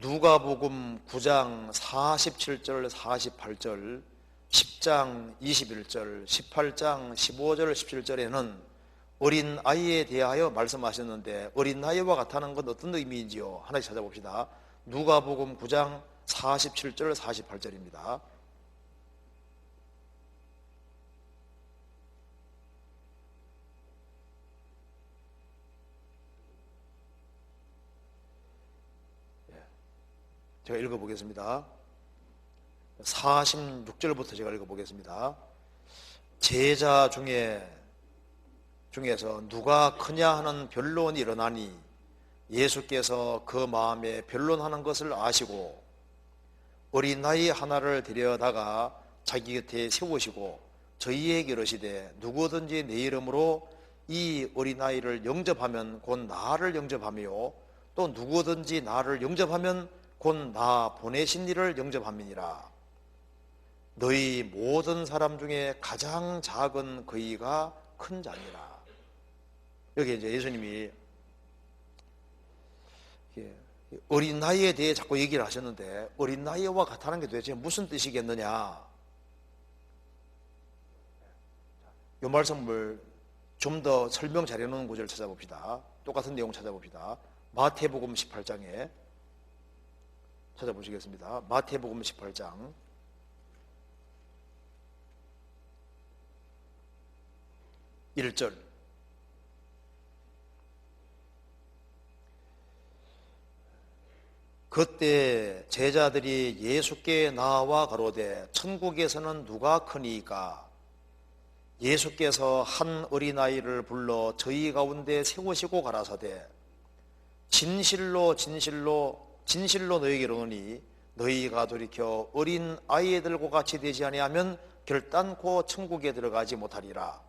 누가복음 9장 47절 48절, 10장 21절, 18장 15절 17절에는 어린 아이에 대하여 말씀하셨는데, 어린 아이와 같다는 건 어떤 의미인지요? 하나씩 찾아봅시다. 누가복음 9장 47절 48절입니다. 제가 읽어보겠습니다. 46절부터 제가 읽어보겠습니다. 제자 중에서 누가 크냐 하는 변론이 일어나니 예수께서 그 마음에 변론하는 것을 아시고 어린아이 하나를 데려다가 자기 곁에 세우시고 저희에게 이르시되, 누구든지 내 이름으로 이 어린아이를 영접하면 곧 나를 영접하며, 또 누구든지 나를 영접하면 곧 나 보내신 이를 영접함이니라. 너희 모든 사람 중에 가장 작은 그이가 큰 자니라. 여기 이제 예수님이 어린 나이에 대해 자꾸 얘기를 하셨는데, 어린 나이와 같다는 게 도대체 무슨 뜻이겠느냐? 이 말씀을 좀 더 설명 잘해놓은 구절을 찾아봅시다. 똑같은 내용 찾아봅시다. 마태복음 18장에 찾아보시겠습니다. 마태복음 18장 1절. 그때 제자들이 예수께 나와 가로되, 천국에서는 누가 크니이까? 예수께서 한 어린아이를 불러 저희 가운데 세우시고 가라사대, 진실로 너희에게 이르노니 너희가 돌이켜 어린 아이들과 같이 되지 아니하면 결단코 천국에 들어가지 못하리라.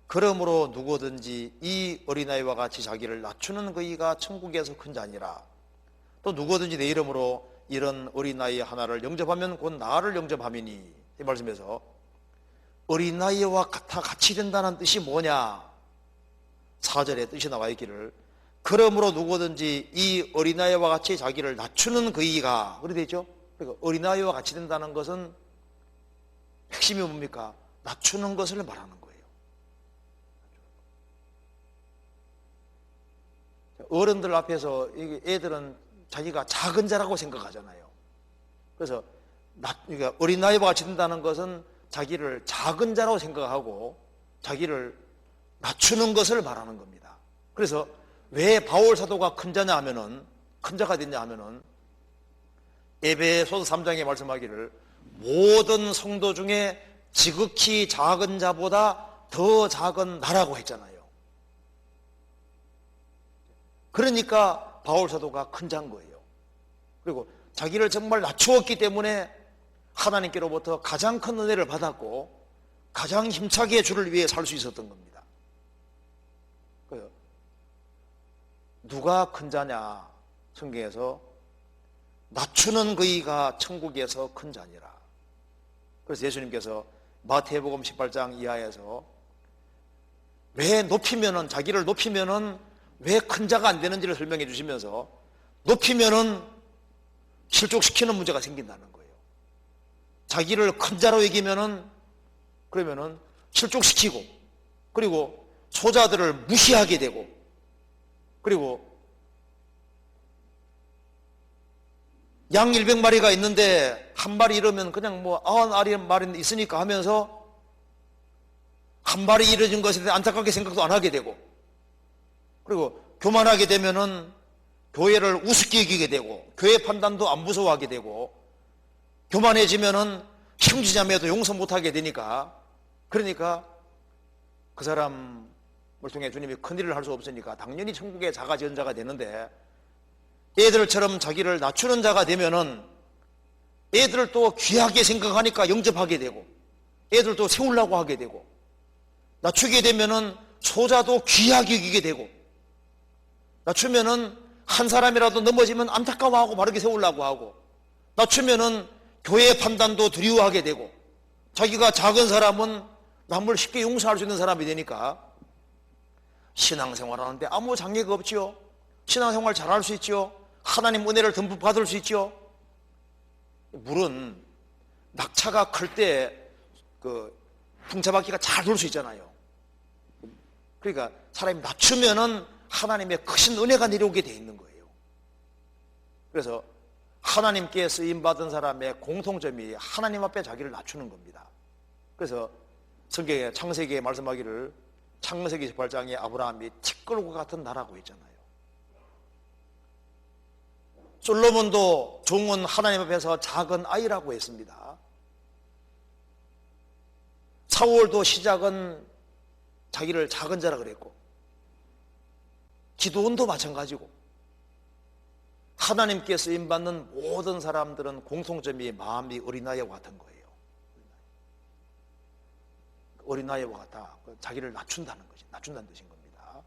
그러므로 누구든지 이 어린아이와 같이 자기를 낮추는 그이가 천국에서 큰 자니라. 또 누구든지 내 이름으로 이런 어린아이 하나를 영접하면 곧 나를 영접함이니. 이 말씀에서 어린아이와 같이 된다는 뜻이 뭐냐? 4절에 뜻이 나와 있기를, 그러므로 누구든지 이 어린아이와 같이 자기를 낮추는 그이가, 그렇게 되죠? 그러니까 어린아이와 같이 된다는 것은 핵심이 뭡니까? 낮추는 것을 말하는 거예요. 어른들 앞에서 애들은 자기가 작은 자라고 생각하잖아요. 그래서 그러니까 어린아이와 같이 된다는 것은 자기를 작은 자라고 생각하고 자기를 낮추는 것을 말하는 겁니다. 그래서 왜 바울 사도가 큰 자냐 하면은, 큰 자가 됐냐 하면은, 에베소서 3장에 말씀하기를 모든 성도 중에 지극히 작은 자보다 더 작은 나라고 했잖아요. 그러니까 바울 사도가 큰 자인 거예요. 그리고 자기를 정말 낮추었기 때문에 하나님께로부터 가장 큰 은혜를 받았고 가장 힘차게 주를 위해 살 수 있었던 겁니다. 누가 큰 자냐? 성경에서 낮추는 그이가 천국에서 큰 자니라. 그래서 예수님께서 마태복음 18장 이하에서 왜 자기를 높이면은 왜 큰 자가 안 되는지를 설명해 주시면서, 높이면은 실족시키는 문제가 생긴다는 거예요. 자기를 큰 자로 여기면은, 그러면은 실족시키고, 그리고 소자들을 무시하게 되고, 그리고 양 100마리가 있는데 한 마리 잃으면 그냥 90마리 있으니까 하면서 한 마리 잃어진 것에 대해 안타깝게 생각도 안 하게 되고, 그리고 교만하게 되면은 교회를 우습게 여기게 되고, 교회 판단도 안 무서워하게 되고, 교만해지면은 형제자매도 용서 못하게 되니까, 그러니까 그 사람을 통해 주님이 큰일을 할 수 없으니까 당연히 천국의 자가지은 자가 되는데, 애들처럼 자기를 낮추는 자가 되면은 애들을 또 귀하게 생각하니까 영접하게 되고, 애들도 세우려고 하게 되고, 낮추게 되면은 소자도 귀하게 여기게 되고, 낮추면은 한 사람이라도 넘어지면 안타까워하고 바르게 세우려고 하고, 낮추면은 교회 판단도 두려워하게 되고, 자기가 작은 사람은 남을 쉽게 용서할 수 있는 사람이 되니까 신앙생활 하는데 아무 장애가 없지요. 신앙생활 잘할 수 있지요. 하나님 은혜를 듬뿍 받을 수 있죠. 물은 낙차가 클 때 그 풍차바퀴가 잘 돌 수 있잖아요. 그러니까 사람이 낮추면은 하나님의 크신 은혜가 내려오게 돼 있는 거예요. 그래서 하나님께 쓰임받은 사람의 공통점이 하나님 앞에 자기를 낮추는 겁니다. 그래서 성경에 창세기에 말씀하기를 창세기 18장에 아브라함이 티끌과 같은 나라고 했잖아요. 솔로몬도 종은 하나님 앞에서 작은 아이라고 했습니다. 사울도 시작은 자기를 작은 자라 그랬고, 기도원도 마찬가지고, 하나님께 쓰임받는 모든 사람들은 공통점이 마음이 어린아이와 같은 거예요. 어린아이와 같아. 자기를 낮춘다는 것이, 낮춘다는 뜻인 겁니다.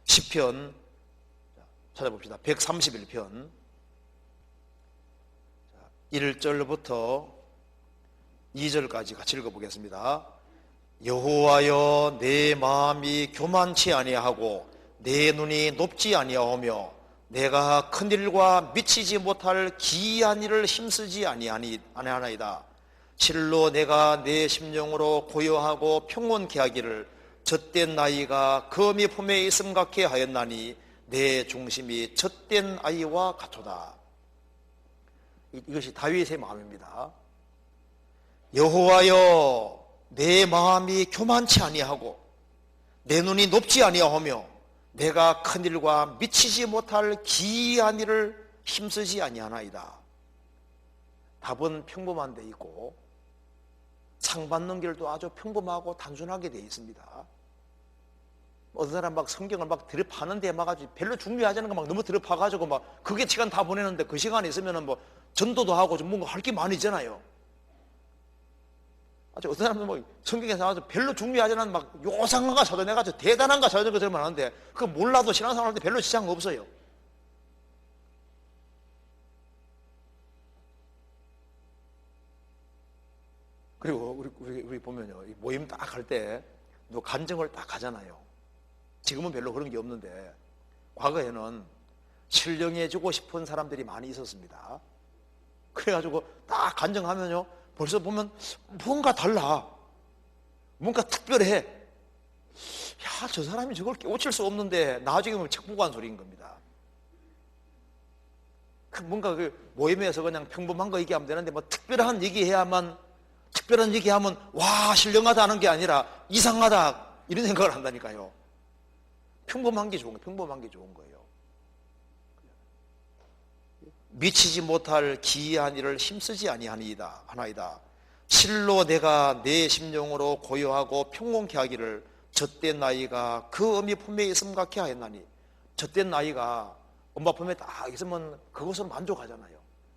시편 찾아봅시다. 131편 1절부터 2절까지 같이 읽어보겠습니다. 여호와여, 내 마음이 교만치 아니하고 내 눈이 높지 아니하오며 내가 큰 일과 미치지 못할 기이한 일을 힘쓰지 아니하나이다. 실로 내가 내 심령으로 고요하고 평온케 하기를 젖된 나이가 거미 품에 있음 같게 하였나니 내 중심이 젖된 아이와 같도다. 이것이 다윗의 마음입니다. 여호와여, 내 마음이 교만치 아니하고 내 눈이 높지 아니하오며 내가 큰 일과 미치지 못할 기이한 일을 힘쓰지 아니하나이다. 답은 평범한 데 있고 상 받는 길도 아주 평범하고 단순하게 돼 있습니다. 어떤 사람 막 성경을 막 들여파는데 막 아주 별로 중요하지 않은 거 막 너무 들여파가지고 막 그게 시간 다 보내는데 그 시간에 있으면은 뭐 전도도 하고 좀 뭔가 할 게 많이 있잖아요. 아주 어떤 사람은 뭐 성경에서 아주 별로 중요하지 않은 막 요상한가 찾아내가지고 대단한가 찾아낸 것들만 하는데 그거 몰라도 신앙생활할 때 별로 지장 없어요. 그리고 우리 보면요, 모임 딱 할 때 누가 간증을 딱 하잖아요. 지금은 별로 그런 게 없는데 과거에는 신령해지고 싶은 사람들이 많이 있었습니다. 그래가지고 딱 간증하면요, 벌써 보면 뭔가 달라, 뭔가 특별해. 야, 저 사람이 저걸 깨우칠 수 없는데 나중에 보면 책 보고 한 소리인 겁니다. 뭔가 그 모임에서 그냥 평범한 거 얘기하면 되는데 뭐 특별한 얘기하면 와, 신령하다 하는 게 아니라 이상하다 이런 생각을 한다니까요. 평범한 게 좋은 거예요. 평범한 게 좋은 거예요. 미치지 못할 기이한 일을 힘쓰지 아니하나이다. 실로 내가 내 심령으로 고요하고 평온케 하기를 젖된 나이가 그 어미 품에 있음 같게 하였나니. 젖된 나이가 엄마 품에 딱 있으면 그것으로 만족하잖아요.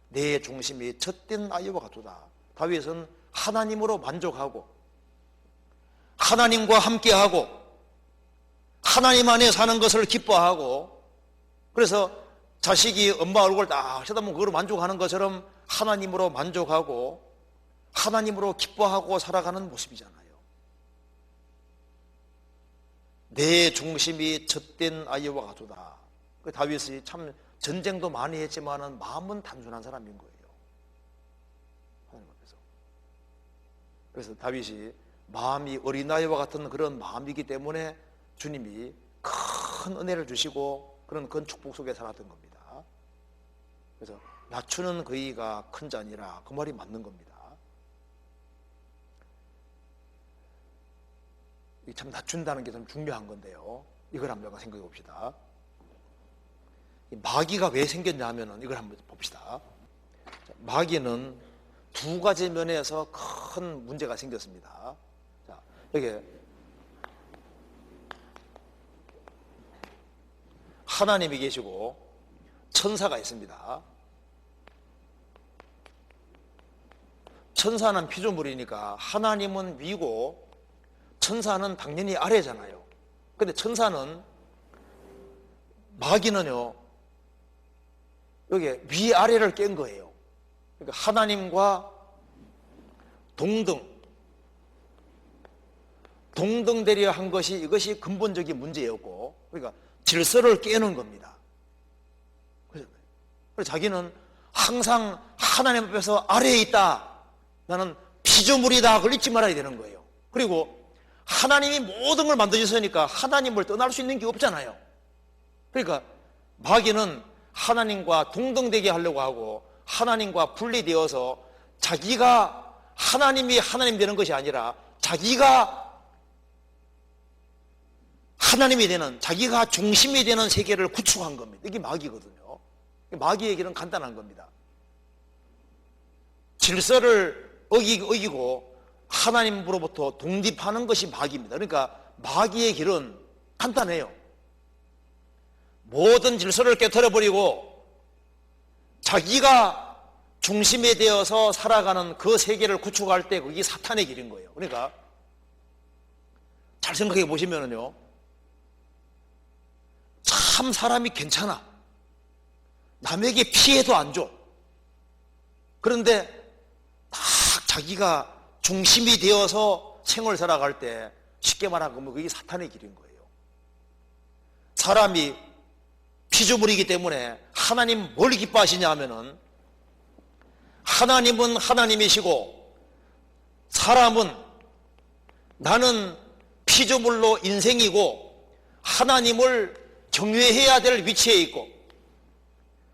내 중심이 젖된 나이와 같도다. 다윗은 하나님으로 만족하고 하나님과 함께하고 하나님 안에 사는 것을 기뻐하고, 그래서 자식이 엄마 얼굴 딱 쳐다보면 그걸 만족하는 것처럼 하나님으로 만족하고 하나님으로 기뻐하고 살아가는 모습이잖아요. 내 중심이 젖된 아이와 같도다. 다윗이 참 전쟁도 많이 했지만 마음은 단순한 사람인 거예요. 하나님 앞에서. 그래서 다윗이 마음이 어린아이와 같은 그런 마음이기 때문에 주님이 큰 은혜를 주시고 그런 큰 축복 속에 살았던 겁니다. 그래서 낮추는 그이가 큰 자니라, 그 말이 맞는 겁니다. 참 낮춘다는 게 좀 중요한 건데요, 이걸 한번 생각해 봅시다. 마귀가 왜 생겼냐 하면은 이걸 한번 봅시다. 마귀는 두 가지 면에서 큰 문제가 생겼습니다. 자, 여기 하나님이 계시고 천사가 있습니다. 천사는 피조물이니까 하나님은 위고 천사는 당연히 아래잖아요. 근데 천사는, 마귀는요, 여기 위아래를 깬 거예요. 그러니까 하나님과 동등되려 한 것이, 이것이 근본적인 문제였고, 그러니까 질서를 깨는 겁니다. 그래서 자기는 항상 하나님 앞에서 아래에 있다. 나는 피조물이다. 그걸 잊지 말아야 되는 거예요. 그리고 하나님이 모든 걸 만드셨으니까 하나님을 떠날 수 있는 게 없잖아요. 그러니까 마귀는 하나님과 동등되게 하려고 하고 하나님과 분리되어서 자기가 하나님이 하나님 되는 것이 아니라 자기가 하나님이 되는, 자기가 중심이 되는 세계를 구축한 겁니다. 이게 마귀거든요. 마귀의 길은 간단한 겁니다. 질서를 어기고 하나님으로부터 독립하는 것이 마귀입니다. 그러니까 마귀의 길은 간단해요. 모든 질서를 깨트려버리고 자기가 중심이 되어서 살아가는 그 세계를 구축할 때 그게 사탄의 길인 거예요. 그러니까 잘 생각해 보시면은요, 참 사람이 괜찮아. 남에게 피해도 안 줘. 그런데 딱 자기가 중심이 되어서 생을 살아갈 때 쉽게 말하면 그게 사탄의 길인 거예요. 사람이 피조물이기 때문에 하나님 뭘 기뻐하시냐 하면은 하나님은 하나님이시고 사람은 나는 피조물로 인생이고 하나님을 경외해야 될 위치에 있고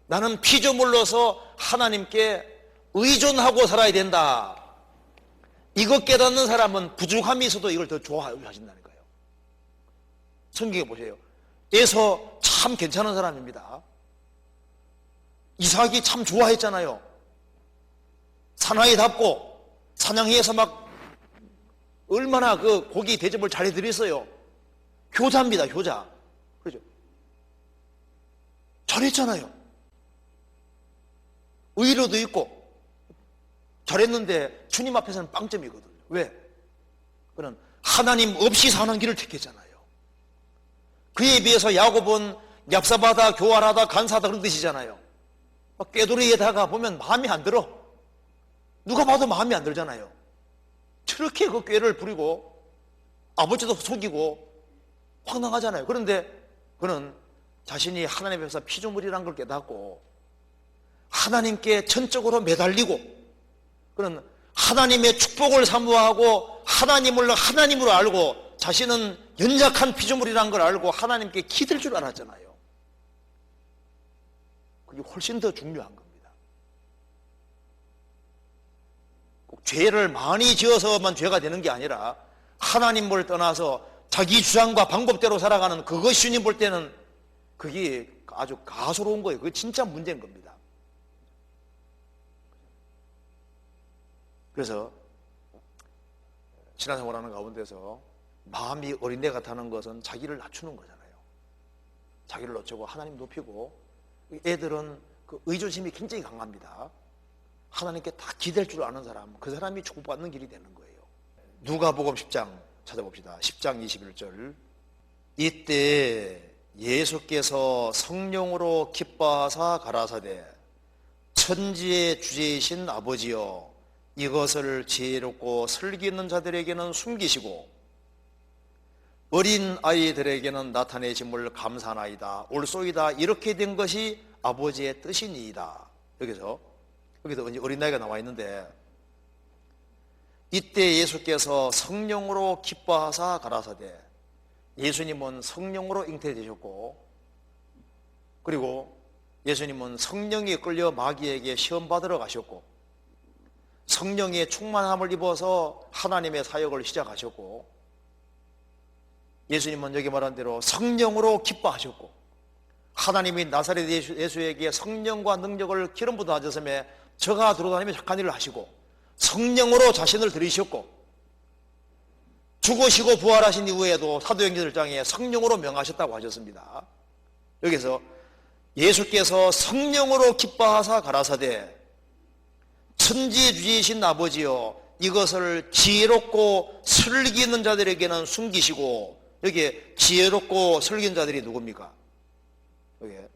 나는 피조물로서 하나님께 의존하고 살아야 된다. 이것 깨닫는 사람은 부족함이 있어도 이걸 더 좋아하신다니까요. 성경에 보세요. 에서 참 괜찮은 사람입니다. 이삭이 참 좋아했잖아요. 사나이답고 사냥해서 막 얼마나 그 고기 대접을 잘 해드렸어요. 효자입니다, 효자. 그렇죠? 잘했잖아요. 의로도 있고 잘했는데 주님 앞에서는 빵점이거든요. 왜? 그는 하나님 없이 사는 길을 택했잖아요. 그에 비해서 야곱은 얍사바다, 교활하다, 간사하다 그런 뜻이잖아요. 꾀돌이에다가 보면 마음에 안 들어. 누가 봐도 마음에 안 들잖아요. 저렇게 그 꾀를 부리고 아버지도 속이고 황당하잖아요. 그런데 그는 자신이 하나님 앞에서 피조물이라는 걸 깨닫고 하나님께 전적으로 매달리고 그는 하나님의 축복을 사모하고 하나님을 하나님으로 알고 자신은 연약한 피조물이라는 걸 알고 하나님께 기댈 줄 알았잖아요. 그게 훨씬 더 중요한 겁니다. 꼭 죄를 많이 지어서만 죄가 되는 게 아니라 하나님을 떠나서 자기 주장과 방법대로 살아가는 그것이 주님 볼 때는 그게 아주 가소로운 거예요. 그게 진짜 문제인 겁니다. 그래서 신앙생활하는 가운데서 마음이 어린애 같다는 것은 자기를 낮추는 거잖아요. 자기를 낮추고 하나님 높이고 애들은 그 의존심이 굉장히 강합니다. 하나님께 다 기댈 줄 아는 사람, 그 사람이 축복받는 길이 되는 거예요. 누가복음 10장 찾아봅시다. 10장 21절. 이때 예수께서 성령으로 기뻐하사 가라사대 천지의 주제이신 아버지여 이것을 지혜롭고 슬기 있는 자들에게는 숨기시고 어린 아이들에게는 나타내심을 감사하나이다. 옳소이다. 이렇게 된 것이 아버지의 뜻이니이다. 여기서 어린 아이가 나와 있는데 이때 예수께서 성령으로 기뻐하사 가라사대 예수님은 성령으로 잉태되셨고 그리고 예수님은 성령에 끌려 마귀에게 시험 받으러 가셨고 성령의 충만함을 입어서 하나님의 사역을 시작하셨고 예수님은 여기 말한 대로 성령으로 기뻐하셨고 하나님이 나사렛 예수에게 성령과 능력을 기름 부어 하셨음에 저가 들어다니며 착한 일을 하시고 성령으로 자신을 들이셨고 죽으시고 부활하신 이후에도 사도행전 1장에 성령으로 명하셨다고 하셨습니다. 여기서 예수께서 성령으로 기뻐하사 가라사대 천지의 주이신 아버지여 이것을 지혜롭고 슬기 있는 자들에게는 숨기시고 여기에 지혜롭고 슬기 있는 자들이 누굽니까? 여기에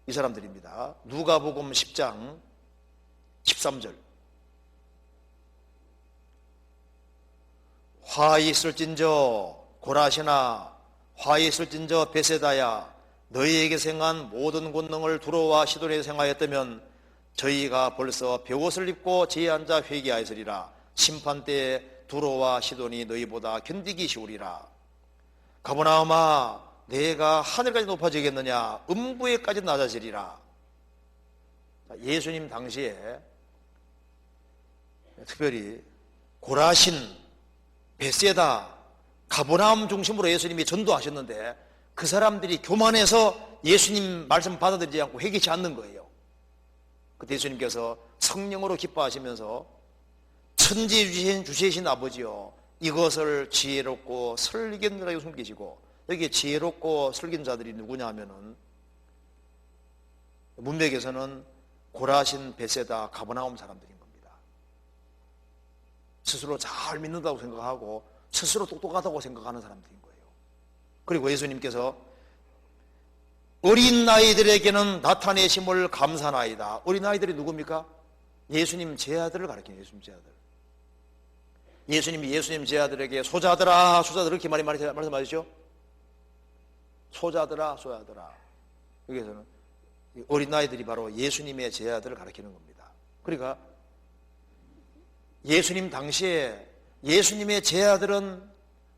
이 사람들입니다. 누가복음 10장 13절 화 있을진저 고라시나 화 있을진저 베세다야 너희에게 생한 모든 권능을 두로와 시돈에 생하였다면 저희가 벌써 베옷을 입고 제에 앉아 회개하였으리라. 심판 때에 두로와 시돈이 너희보다 견디기 쉬우리라. 가버나움아, 내가 하늘까지 높아지겠느냐? 음부에까지 낮아지리라. 예수님 당시에 특별히 고라신, 베세다, 가버나움 중심으로 예수님이 전도하셨는데 그 사람들이 교만해서 예수님 말씀 받아들이지 않고 회개치 않는 거예요. 그때 예수님께서 성령으로 기뻐하시면서 천지 주시신 아버지여, 이것을 지혜롭고 설견 자에게 숨기시고, 여기에 지혜롭고 설견 자들이 누구냐 하면은 문맥에서는 고라신, 베세다, 가버나움 사람들인 겁니다. 스스로 잘 믿는다고 생각하고 스스로 똑똑하다고 생각하는 사람들인 거예요. 그리고 예수님께서 어린 아이들에게는 나타내심을 감사나이다. 어린 아이들이 누굽니까? 예수님 제아들을 가리키는 예수님 제아들. 예수님이 예수님 제아들에게 소자들아, 소자들 이렇게 말씀하시죠? 소자들아, 소자들아. 여기에서는 어린 아이들이 바로 예수님의 제아들을 가리키는 겁니다. 그러니까 예수님 당시에 예수님의 제아들은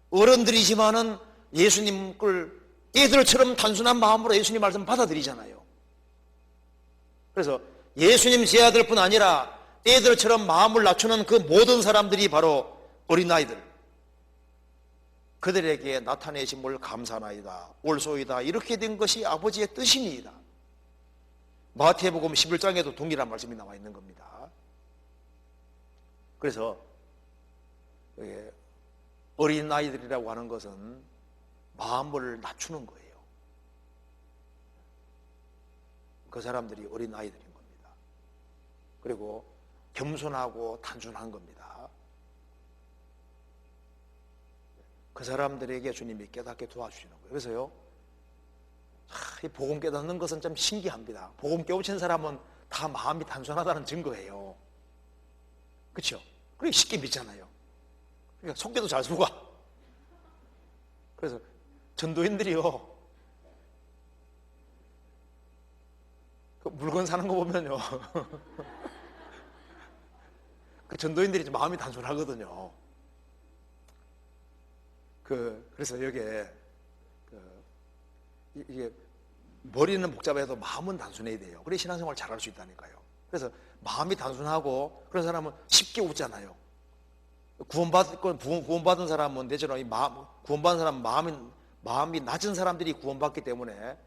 어른들이지만은 예수님 걸 애들처럼 단순한 마음으로 예수님 말씀 받아들이잖아요. 그래서 예수님 제아들뿐 아니라 애들처럼 마음을 낮추는 그 모든 사람들이 바로 어린아이들, 그들에게 나타내심을 감사나이다, 올소이다, 이렇게 된 것이 아버지의 뜻입니다. 마태복음 11장에도 동일한 말씀이 나와 있는 겁니다. 그래서 어린아이들이라고 하는 것은 마음을 낮추는 거예요. 그 사람들이 어린아이들인 겁니다. 그리고 겸손하고 단순한 겁니다. 그 사람들에게 주님이 깨닫게 도와주시는 거예요. 그래서요, 이 복음 깨닫는 것은 참 신기합니다. 복음 깨우친 사람은 다 마음이 단순하다는 증거예요. 그렇죠? 그러니까 쉽게 믿잖아요. 그러니까 속개도 잘 속아. 그래서 전도인들이요, 그 물건 사는 거 보면요, 그 전도인들이 좀 마음이 단순하거든요. 그래서 여기에 이게 머리는 복잡해도 마음은 단순해야 돼요. 그래 신앙생활 잘할 수 있다니까요. 그래서 마음이 단순하고 그런 사람은 쉽게 웃잖아요. 구원받은 사람은 대체로 구원받은 사람은 마음이 낮은 사람들이 구원받기 때문에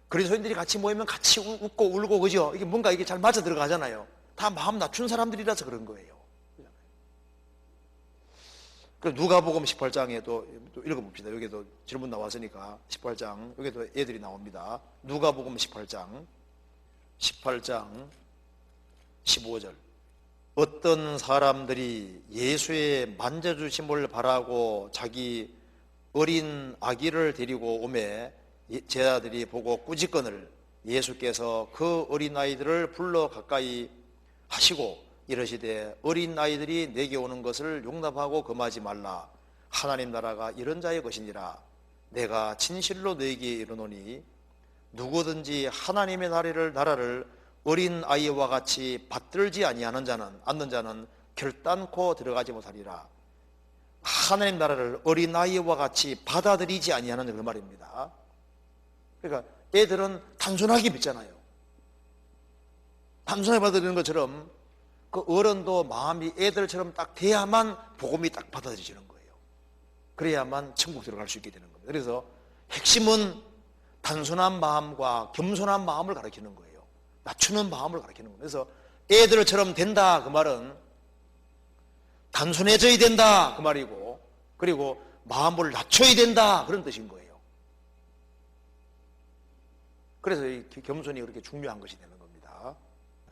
그리스도인들이 같이 모이면 같이 웃고 울고, 그죠? 이게 뭔가 이게 잘 맞아 들어가잖아요. 다 마음 낮춘 사람들이라서 그런 거예요. 그럼 누가복음 18장에 또 읽어봅시다. 여기도 질문 나왔으니까 18장, 여기도 애들이 나옵니다. 누가복음 18장 15절. 어떤 사람들이 예수의 만져주심을 바라고 자기 어린 아기를 데리고 오매 제자들이 보고 꾸짖거늘 예수께서 그 어린아이들을 불러 가까이 하시고 이러시되 어린아이들이 내게 오는 것을 용납하고 금하지 말라. 하나님 나라가 이런 자의 것이니라. 내가 진실로 너에게 이르노니 누구든지 하나님의 나라를 어린아이와 같이 받들지 않는 자는 결단코 들어가지 못하리라. 하나님 나라를 어린아이와 같이 받아들이지 아니하는 그 말입니다. 그러니까 애들은 단순하게 믿잖아요. 단순하게 받아들이는 것처럼 그 어른도 마음이 애들처럼 딱 돼야만 복음이 딱 받아들여지는 거예요. 그래야만 천국 들어갈 수 있게 되는 겁니다. 그래서 핵심은 단순한 마음과 겸손한 마음을 가리키는 거예요. 낮추는 마음을 가리키는 거예요. 그래서 애들처럼 된다 그 말은 단순해져야 된다 그 말이고, 그리고 마음을 낮춰야 된다 그런 뜻인 거예요. 그래서 이 겸손이 그렇게 중요한 것이 되는 거예요.